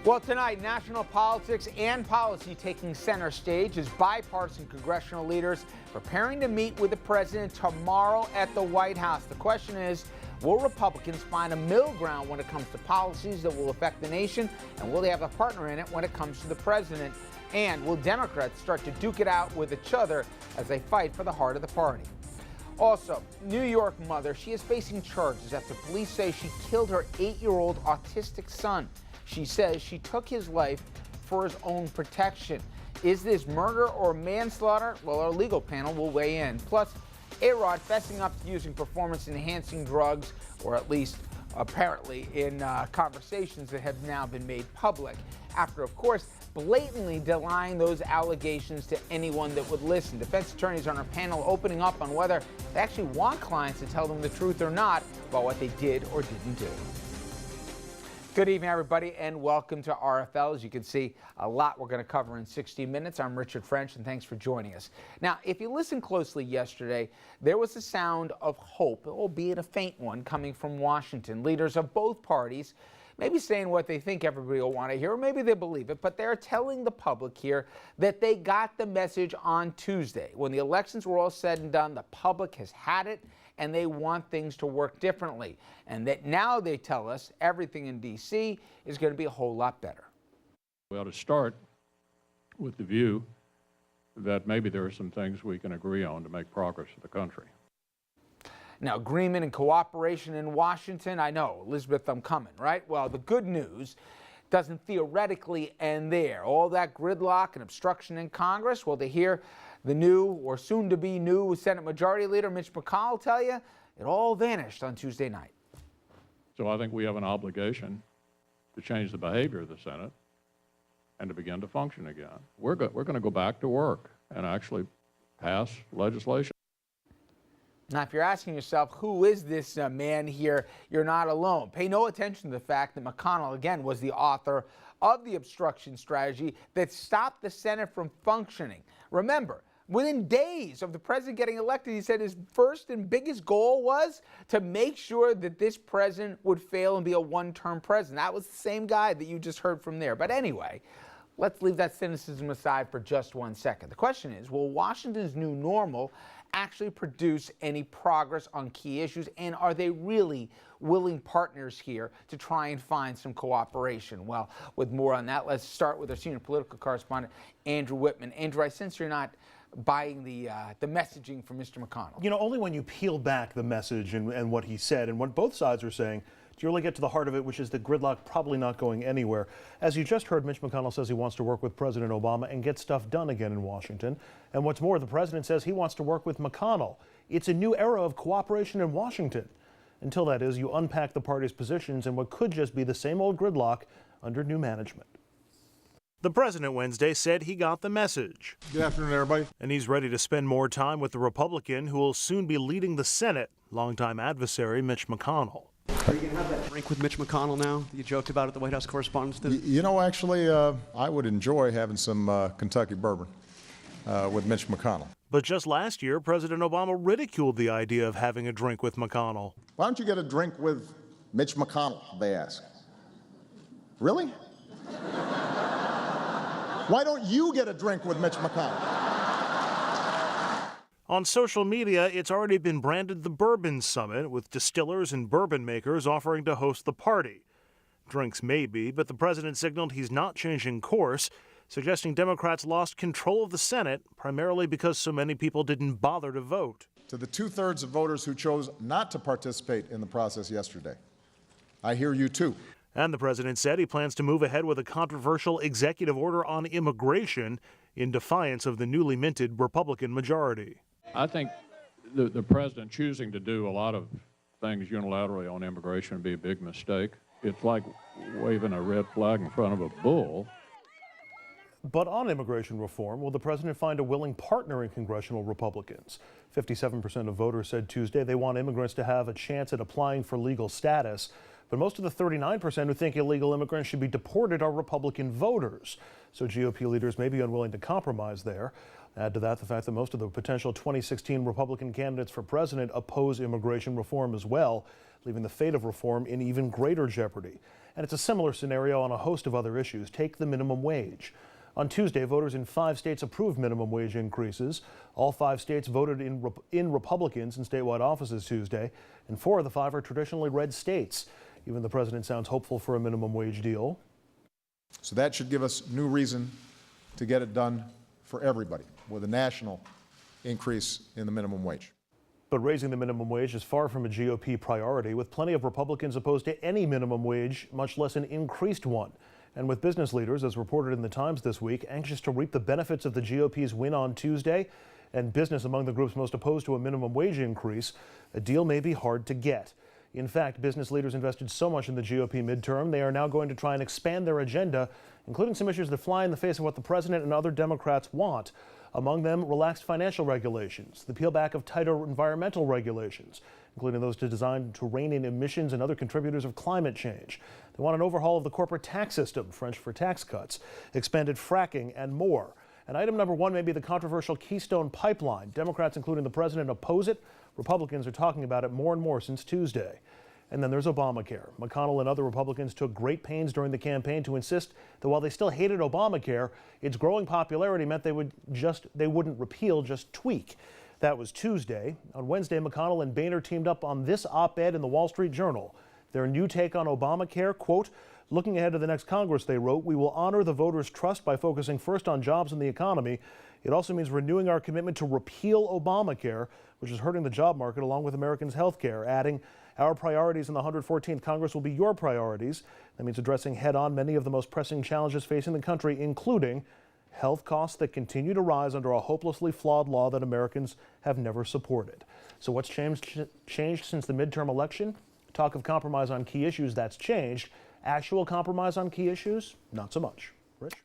Well, tonight, national politics and policy taking center stage as bipartisan congressional leaders preparing to meet with the president tomorrow at the White House. The question is, will Republicans find a middle ground when it comes to policies that will affect the nation? And will they have a partner in it when it comes to the president? And will Democrats start to duke it out with each other as they fight for the heart of the party? Also, New York mother, she is facing charges after police say she killed her 8-year-old autistic son. She says she took his life for his own protection. Is this murder or manslaughter? Well, our legal panel will weigh in. Plus, A-Rod fessing up to using performance-enhancing drugs, or at least apparently in conversations that have now been made public, after, of course, blatantly denying those allegations to anyone that would listen. Defense attorneys on our panel opening up on whether they actually want clients to tell them the truth or not about what they did or didn't do. Good evening, everybody, and welcome to RFL. As you can see, a lot we're going to cover in 60 minutes. I'm Richard French, and thanks for joining us. Now, if you listened closely yesterday, there was a sound of hope, albeit a faint one, coming from Washington. Leaders of both parties maybe saying what they think everybody will want to hear, or maybe they believe it, but they're telling the public here that they got the message on Tuesday. When the elections were all said and done, the public has had it, and they want things to work differently. And that now they tell us everything in D.C. is going to be a whole lot better. We ought to start with the view that maybe there are some things we can agree on to make progress for the country. Now, agreement and cooperation in Washington, I know, Elizabeth, I'm coming, right? Well, the good news doesn't theoretically end there. All that gridlock and obstruction in Congress, well, to hear the new or soon-to-be new Senate Majority Leader Mitch McConnell tell you, it all vanished on Tuesday night. So I think we have an obligation to change the behavior of the Senate and to begin to function again. We're going to go back to work and actually pass legislation. Now, if you're asking yourself, who is this man here, you're not alone. Pay no attention to the fact that McConnell, again, was the author of the obstruction strategy that stopped the Senate from functioning. Remember, within days of the president getting elected, he said his first and biggest goal was to make sure that this president would fail and be a one-term president. That was the same guy that you just heard from there. But anyway, let's leave that cynicism aside for just 1 second. The question is, will Washington's new normal actually produce any progress on key issues, and are they really willing partners here to try and find some cooperation? Well, with more on that, let's start with our senior political correspondent, Andrew Whitman. Andrew, I sense you're not buying the messaging from Mr. McConnell. You know, only when you peel back the message and what he said and what both sides are saying, do you really get to the heart of it, which is the gridlock probably not going anywhere. As you just heard, Mitch McConnell says he wants to work with President Obama and get stuff done again in Washington. And what's more, the president says he wants to work with McConnell. It's a new era of cooperation in Washington. Until that is, you unpack the party's positions in what could just be the same old gridlock under new management. The president Wednesday said he got the message. Good afternoon, everybody. And he's ready to spend more time with the Republican who will soon be leading the Senate, longtime adversary Mitch McConnell. Are you going to have that drink with Mitch McConnell now that you joked about at the White House Correspondents' Dinner? You know, actually, I would enjoy having some Kentucky bourbon with Mitch McConnell. But just last year, President Obama ridiculed the idea of having a drink with McConnell. Why don't you get a drink with Mitch McConnell, they ask. Really? Why don't you get a drink with Mitch McConnell? On social media, it's already been branded the Bourbon Summit, with distillers and bourbon makers offering to host the party. Drinks maybe, but the president signaled he's not changing course, suggesting Democrats lost control of the Senate, primarily because so many people didn't bother to vote. To the 2/3 of voters who chose not to participate in the process yesterday, I hear you too. And the president said he plans to move ahead with a controversial executive order on immigration in defiance of the newly minted Republican majority. I think the president choosing to do a lot of things unilaterally on immigration would be a big mistake. It's like waving a red flag in front of a bull. But on immigration reform, will the president find a willing partner in congressional Republicans? 57% of voters said Tuesday they want immigrants to have a chance at applying for legal status. But most of the 39% who think illegal immigrants should be deported are Republican voters. So GOP leaders may be unwilling to compromise there. Add to that the fact that most of the potential 2016 Republican candidates for president oppose immigration reform as well, leaving the fate of reform in even greater jeopardy. And it's a similar scenario on a host of other issues. Take the minimum wage. On Tuesday, voters in 5 states approved minimum wage increases. All 5 states voted in Republicans in statewide offices Tuesday, and 4 of the 5 are traditionally red states. Even the president sounds hopeful for a minimum wage deal. So that should give us new reason to get it done for everybody with a national increase in the minimum wage. But raising the minimum wage is far from a GOP priority, with plenty of Republicans opposed to any minimum wage, much less an increased one. And with business leaders, as reported in the Times this week, anxious to reap the benefits of the GOP's win on Tuesday, and business among the groups most opposed to a minimum wage increase, a deal may be hard to get. In fact, business leaders invested so much in the GOP midterm, they are now going to try and expand their agenda, including some issues that fly in the face of what the president and other Democrats want. Among them, relaxed financial regulations, the peel back of tighter environmental regulations, including those designed to rein in emissions and other contributors of climate change. They want an overhaul of the corporate tax system, French for tax cuts, expanded fracking, and more. And item number 1 may be the controversial Keystone Pipeline. Democrats, including the president, oppose it. Republicans are talking about it more and more since Tuesday. And then there's Obamacare. McConnell and other Republicans took great pains during the campaign to insist that while they still hated Obamacare, its growing popularity meant they wouldn't repeal, just tweak. That was Tuesday. On Wednesday, McConnell and Boehner teamed up on this op-ed in the Wall Street Journal. Their new take on Obamacare, quote, looking ahead to the next Congress, they wrote, we will honor the voters' trust by focusing first on jobs and the economy. It also means renewing our commitment to repeal Obamacare, which is hurting the job market along with Americans' health care, adding, our priorities in the 114th Congress will be your priorities. That means addressing head-on many of the most pressing challenges facing the country, including health costs that continue to rise under a hopelessly flawed law that Americans have never supported. So what's changed since the midterm election? Talk of compromise on key issues, that's changed. Actual compromise on key issues? Not so much. Rich?